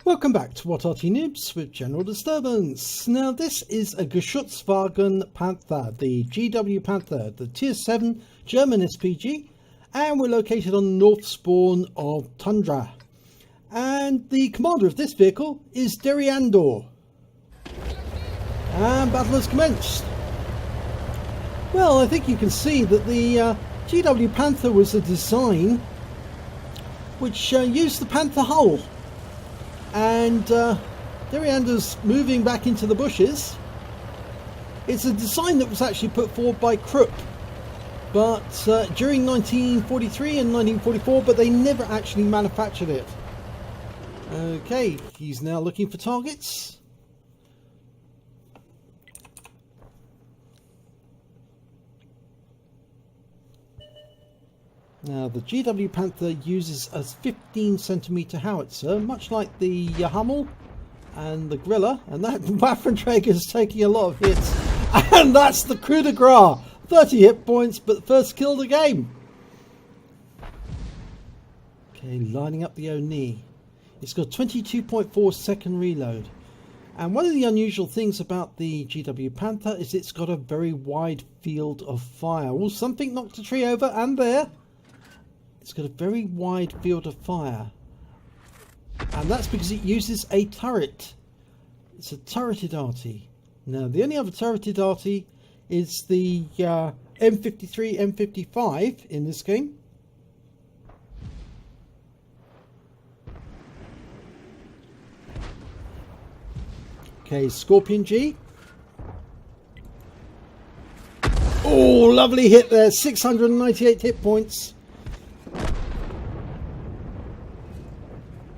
Welcome back to What Arty Noobs with General Disturbance. Now this is a Geschützwagen Panther, the GW Panther, the Tier 7 German SPG, and we're located on the north spawn of Tundra. And the commander of this vehicle is Dereandor. And battle has commenced. Well, I think you can see that the GW Panther was a design which used the Panther hull. And Dereandor's moving back into the bushes. It's a design that was actually put forward by Krupp, but during 1943 and 1944, but they never actually manufactured it. Okay, he's now looking for targets. Now the GW Panther uses a 15cm howitzer, much like the Hummel and the Griller, and that Waffenträger is taking a lot of hits. And that's the coup de grace, 30 hit points, but first kill of the game. Okay, lining up the Oni. It's got 22.4 second reload. And one of the unusual things about the GW Panther is it's got a very wide field of fire. Oh, something knocked a tree over, and there. It's got a very wide field of fire, and that's because it uses a turret. It's a turreted Arty. Now the only other turreted Arty is the M53, M55 in this game. Okay, Scorpion G. Oh, lovely hit there, 698 hit points.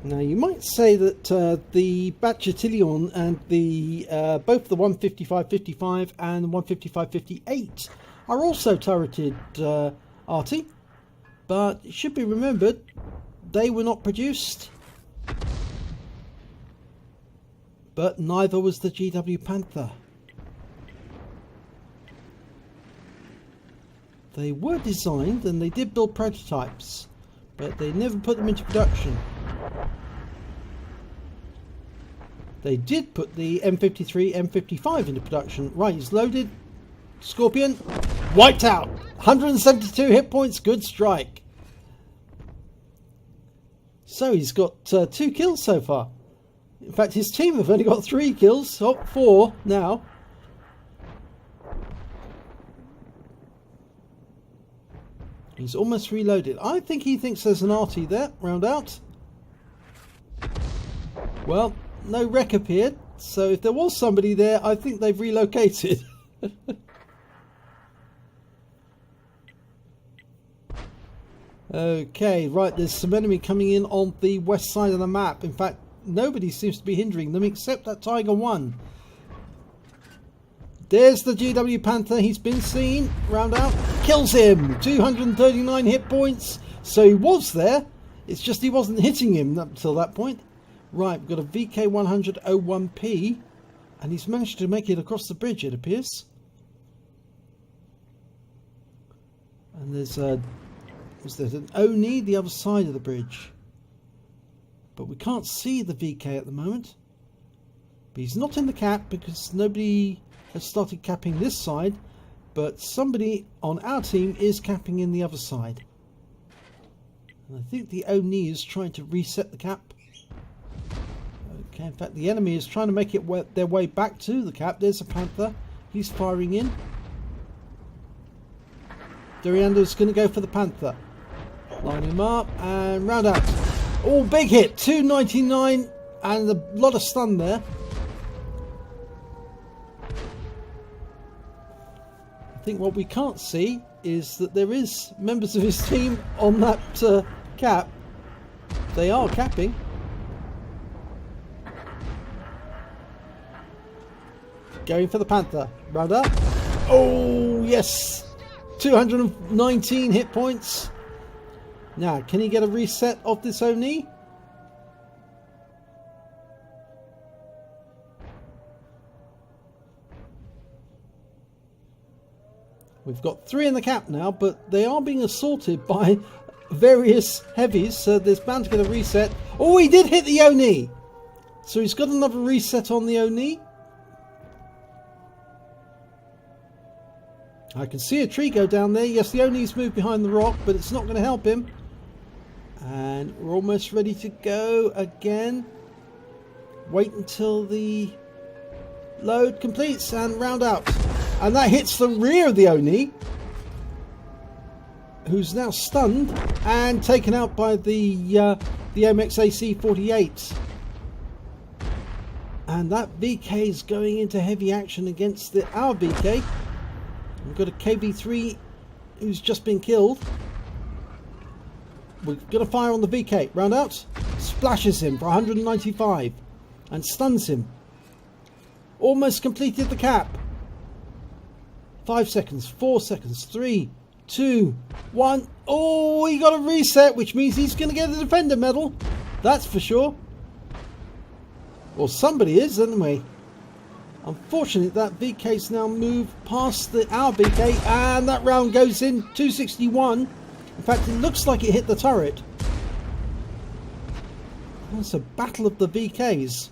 Now you might say that the Bachitilion and the both the 155-55 and 155-58 are also turreted Arty, but it should be remembered they were not produced, but neither was the GW Panther. They were designed and they did build prototypes, but they never put them into production. They did put the M53, M55 into production. Right, he's loaded. Scorpion. Wiped out. 172 hit points. Good strike. So he's got 2 kills so far. In fact, his team have only got 3 kills. Oh, 4 now. He's almost reloaded. I think he thinks there's an Arty there. Round out. Well, no wreck appeared, so if there was somebody there, I think they've relocated. Okay, right, there's some enemy coming in on the west side of the map. In fact, nobody seems to be hindering them except that Tiger 1. There's the GW Panther, he's been seen. Round out, kills him. 239 hit points. So he was there, it's just he wasn't hitting him up until that point. Right, we've got a VK100-01P, and he's managed to make it across the bridge, it appears. And there's an Oni the other side of the bridge. But we can't see the VK at the moment. But he's not in the cap because nobody has started capping this side, but somebody on our team is capping in the other side. And I think the Oni is trying to reset the cap. Okay, in fact the enemy is trying to make it their way back to the cap. There's a Panther. He's firing in. Dereandor's going to go for the Panther. Line him up and round out. Oh, big hit. 299 and a lot of stun there. I think what we can't see is that there is members of his team on that cap. They are capping. Going for the Panther. Round up. Oh, yes. 219 hit points. Now, can he get a reset of this Oni? We've got 3 in the cap now, but they are being assaulted by various heavies, so there's bound to get a reset. Oh, he did hit the Oni! So he's got another reset on the Oni. I can see a tree go down there. Yes, the Oni's moved behind the rock, but it's not going to help him. And we're almost ready to go again. Wait until the load completes and round out. And that hits the rear of the Oni, who's now stunned and taken out by the AMX AC-48. And that VK is going into heavy action against our VK. We've got a KV3 who's just been killed. We're going to fire on the VK. Round out. Splashes him for 195 and stuns him. Almost completed the cap. 5 seconds, 4 seconds, 3, 2, 1. Oh, he got a reset, which means he's going to get a Defender medal. That's for sure. Well, somebody is, anyway. Unfortunately, that VK's now moved past our VK, and that round goes in 261. In fact, it looks like it hit the turret. That's a battle of the VKs. It's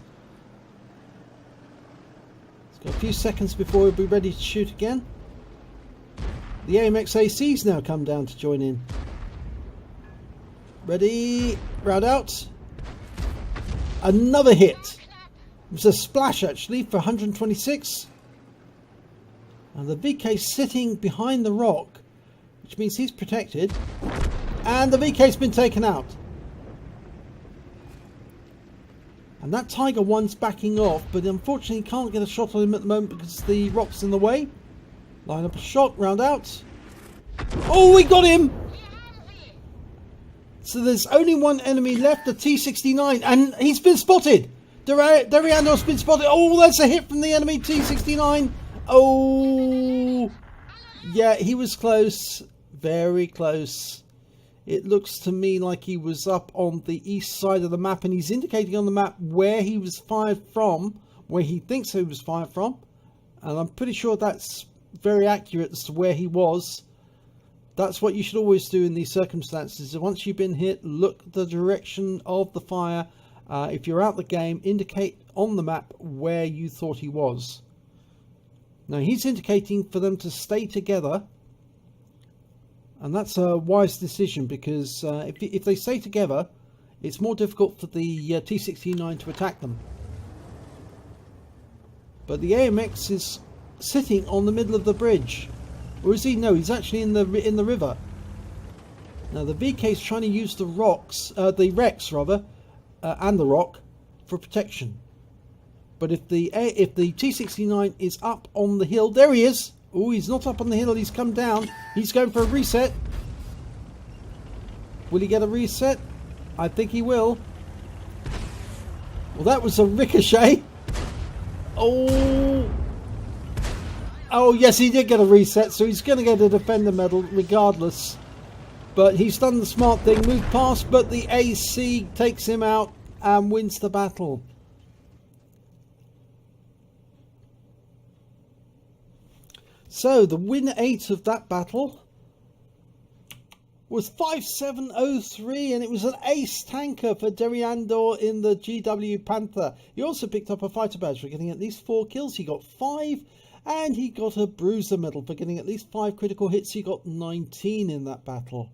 got a few seconds before we'll be ready to shoot again. The AMX AC's now come down to join in. Ready, round out. Another hit. It was a splash actually for 126. And the VK's sitting behind the rock, which means he's protected. And the VK's been taken out. And that Tiger 1's backing off, but unfortunately can't get a shot on him at the moment because the rock's in the way. Line up a shot, round out. Oh, we got him! So there's only one enemy left, the T-69, and he's been spotted! Dereandor's been spotted. Oh, that's a hit from the enemy T-69. Oh, yeah, he was close. Very close. It looks to me like he was up on the east side of the map, and he's indicating on the map where he was fired from, where he thinks he was fired from. And I'm pretty sure that's very accurate as to where he was. That's what you should always do in these circumstances. Once you've been hit, look the direction of the fire. If you're out the game, indicate on the map where you thought he was. Now he's indicating for them to stay together, and that's a wise decision because if they stay together, it's more difficult for the T-69 to attack them. But the AMX is sitting on the middle of the bridge, or is he? No, he's actually in the river. Now the VK is trying to use the rocks, the Rex rather. And the rock for protection, but if the T-69 is up on the hill, there he is. Oh, he's not up on the hill, he's come down. He's going for a reset. Will he get a reset? I think he will. Well, that was a ricochet. Oh, yes, he did get a reset, so he's going to get a Defender medal regardless. But he's done the smart thing, moved past, but the AC takes him out and wins the battle. So the win 8 of that battle was 5703, and it was an ace tanker for Dereandor in the GW Panther. He also picked up a fighter badge for getting at least 4 kills. He got 5, and he got a bruiser medal for getting at least 5 critical hits. He got 19 in that battle.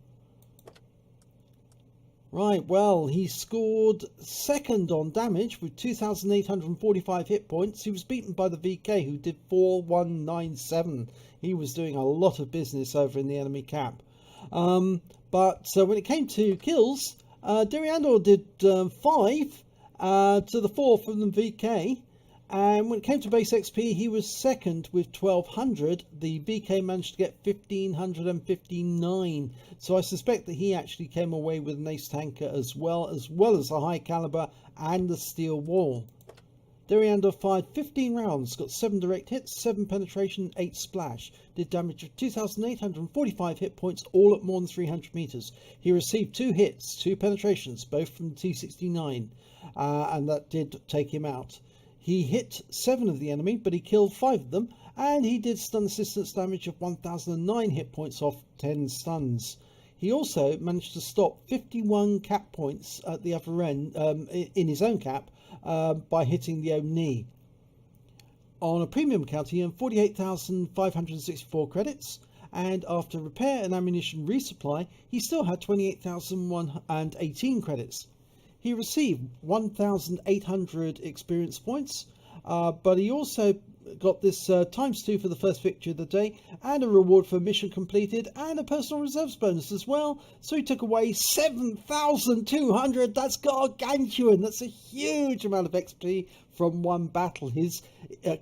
Right, well, he scored second on damage with 2,845 hit points. He was beaten by the VK, who did 4,197. He was doing a lot of business over in the enemy camp. But when it came to kills, Dereandor did 5 to the 4 from the VK. And when it came to base XP, he was second with 1,200. The VK managed to get 1,559. So I suspect that he actually came away with an ace tanker as well as a high caliber and the steel wall. Dereandor fired 15 rounds, got 7 direct hits, 7 penetration, 8 splash. Did damage of 2,845 hit points, all at more than 300 meters. He received 2 hits, 2 penetrations, both from the T-69, and that did take him out. He hit 7 of the enemy, but he killed 5 of them, and he did stun assistance damage of 1,009 hit points off 10 stuns. He also managed to stop 51 cap points at the other end in his own cap by hitting the Oni. On a premium account, he earned 48,564 credits, and after repair and ammunition resupply, he still had 28,118 credits. He received 1,800 experience points, but he also got this ×2 for the first victory of the day, and a reward for mission completed, and a personal reserves bonus as well. So he took away 7,200. That's gargantuan. That's a huge amount of XP from one battle. His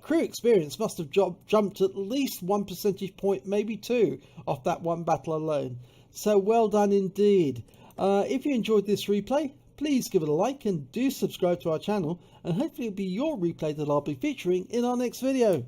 crew experience must have jumped at least 1 percentage point, maybe 2, off that one battle alone. So well done indeed. If you enjoyed this replay, please give it a like and do subscribe to our channel, and hopefully it'll be your replay that I'll be featuring in our next video.